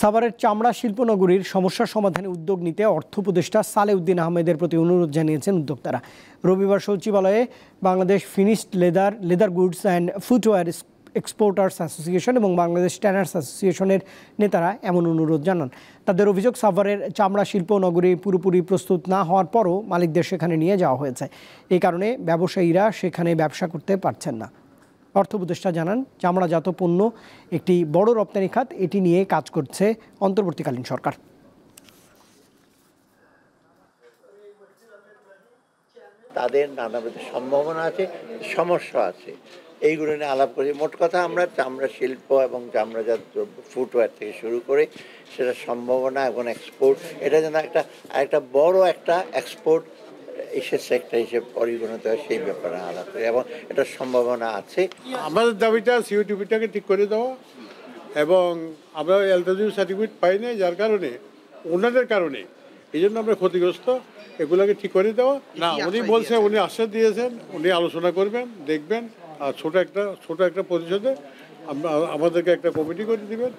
সাভারের চামড়া শিল্পনগরীর সমস্যা সমাধানে উদ্যোগ নিতে অর্থ উপদেষ্টা সালেউদ্দিন আহমেদের প্রতি অনুরোধ জানিয়েছেন উদ্যোক্তারা। রবিবার সচিবালয়ে Bangladesh finished leather goods and footwear exporters association এবং বাংলাদেশ ট্যানার্স অ্যাসোসিয়েশনের নেতারা এমন অনুরোধ জানান। তাদের অভিযোগ, সাভারের চামড়া শিল্পনগরী পুরোপুরি প্রস্তুত না হওয়ার পরও মালিকদের সেখানে নিয়ে যাওয়া হয়েছে। এই কারণে ব্যবসায়ীরা সেখানে ব্যবসা করতে পারছেন না। অর্থ উপদেষ্টা জানান, চামড়াজাত পণ্য একটি বড় রপ্তানি খাত, এটি নিয়ে কাজ করছে অন্তর্বর্তীকালীন সরকার। তাদের নানাবিধ সম্ভাবনা আছে, সমস্যা আছে, এইগুলো নিয়ে আলাপ করি। মোট কথা আমরা চামড়া শিল্প এবং চামড়াজাত দ্রব্য ফুটওয়্যার থেকে শুরু করে সেটা সম্ভাবনা এবং এক্সপোর্ট, এটা যেন একটা বড় একটা এক্সপোর্ট এসের সেক্টর হিসেবে পরিগণিত হয়, সেই ব্যাপারে আলাপ করি এবং এটার সম্ভাবনা আছে। আমাদের দাবিটা সিওটিপিটাকে ঠিক করে দেওয়া, এবং আমরা এলটিজি সার্টিফিকেট পাই নাই, যার কারণে ওনাদের কারণে এই জন্য আমরা ক্ষতিগ্রস্ত, এগুলোকে ঠিক করে দেওয়া। না, উনি বলছে, উনি আশ্বাস দিয়েছেন, উনি আলোচনা করবেন, দেখবেন, আর ছোট একটা পরিষদে আমাদেরকে একটা কমিটি করে দিবেন।